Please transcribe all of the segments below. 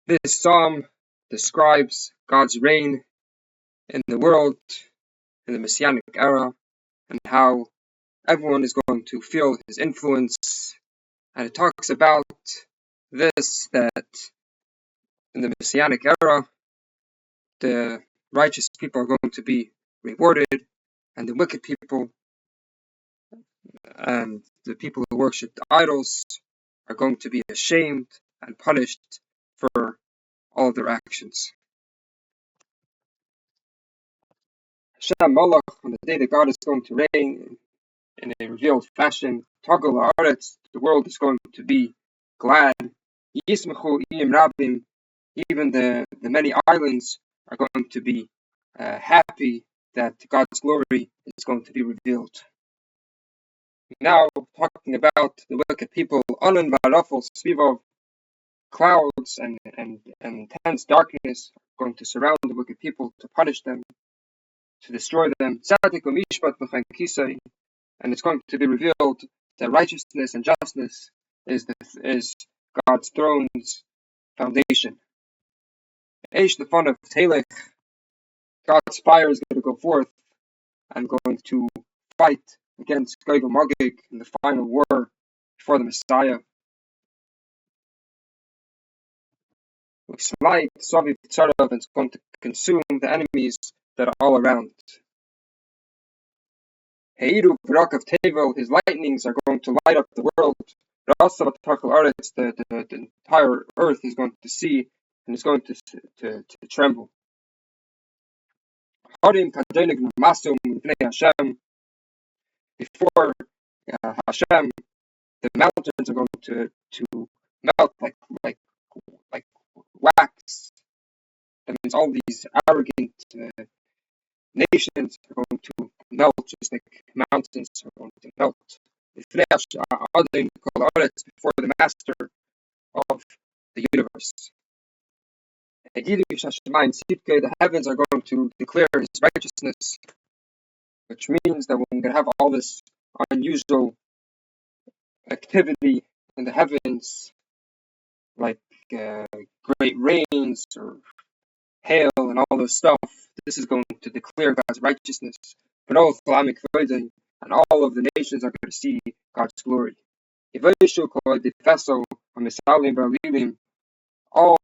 This psalm describes God's reign in the world in the Messianic era and how everyone is going to feel his influence. And it talks about this, that in the Messianic era, the righteous people are going to be rewarded, and the wicked people and the people who worship idols are going to be ashamed and punished for all of their actions. Hashem Malach, on the day that God is going to reign in a revealed fashion, Togel Haaretz, the world is going to be glad. Yismechu Iyim Rabim, even the many islands are going to be happy that God's glory is going to be revealed. Now, talking about the wicked people, Anan Varafel Svivov, clouds and intense darkness are going to surround the wicked people to punish them, to destroy them. And it's going to be revealed that righteousness and justice is God's throne's foundation. Eish, the fun of Talech, God's fire is going to go forth and going to fight against Gog and Magog in the final war before the Messiah. With light, Soviet Tsarov, is going to consume the enemies that are all around. Heiru Barak of Tevel, his lightnings are going to light up the world. The entire earth is going to see and is going to tremble. Before Hashem, the mountains are going to melt like wax. That means all these arrogant nations are going to melt, just like mountains are going to melt. Before the master of the universe. The heavens are going to declare his righteousness, which means that we're going to have all this unusual activity in the heavens, like great rains or hail and all this stuff. This is going to declare God's righteousness. And all of the nations are going to see God's glory. All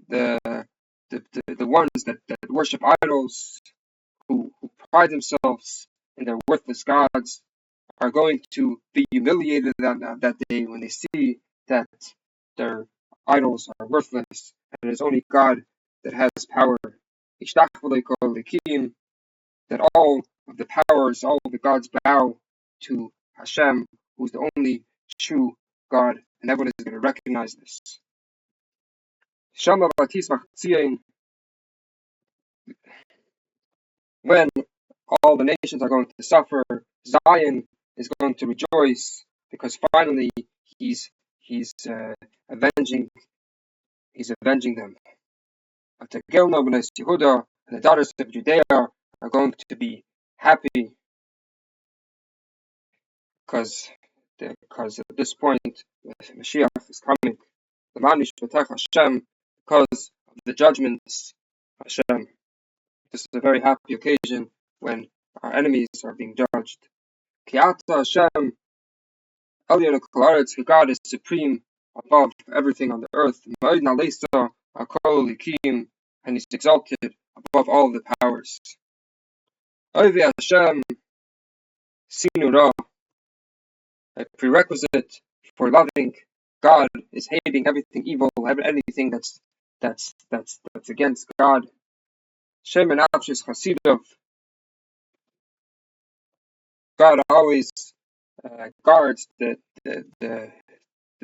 the ones that worship idols, who pride themselves in their worthless gods, are going to be humiliated that day when they see that their idols are worthless and it is only God that has power. That all of the powers, all of the gods bow to Hashem, who's the only true God, and everyone is going to recognize this. When all the nations are going to suffer, Zion is going to rejoice because finally he's avenging them. Yehuda and the daughters of Judea are going to be happy because at this point Mashiach is coming. The Manish B'tach Hashem, because of the judgments Hashem. This is a very happy occasion when our enemies are being judged. Kiata Hashem, Elyon Kolaretz, God is supreme above everything on the earth. Ma'od Nalesa Akol Likim, and he's exalted above all the powers. Ovi Hashem Sinura, a prerequisite for loving God is hating everything evil, anything that's against God. Shem and Avshis Chasidov, God always guards the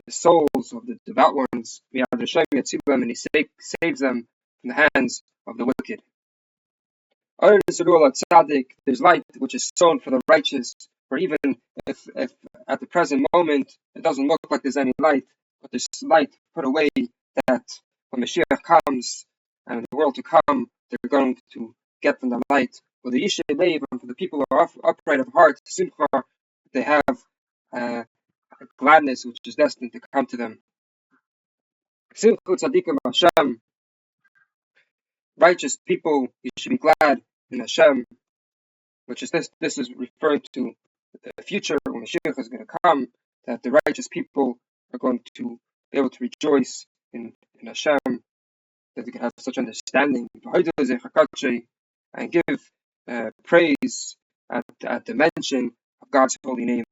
souls of the devout ones. And he saves them from the hands of the wicked. There's light which is sown for the righteous, for even if at the present moment it doesn't look like there's any light, but there's light put away, that when Mashiach comes and in the world to come, they're going to get from the light. For the Yishay Lev, and for the people who are upright of heart, Simcha, they have gladness which is destined to come to them. Simchu tzaddikim Hashem, righteous people, you should be glad in Hashem, which is this is referring to the future when Mashiach is going to come, that the righteous people are going to be able to rejoice in Hashem, that they can have such understanding, and give praise at the mention of God's holy name.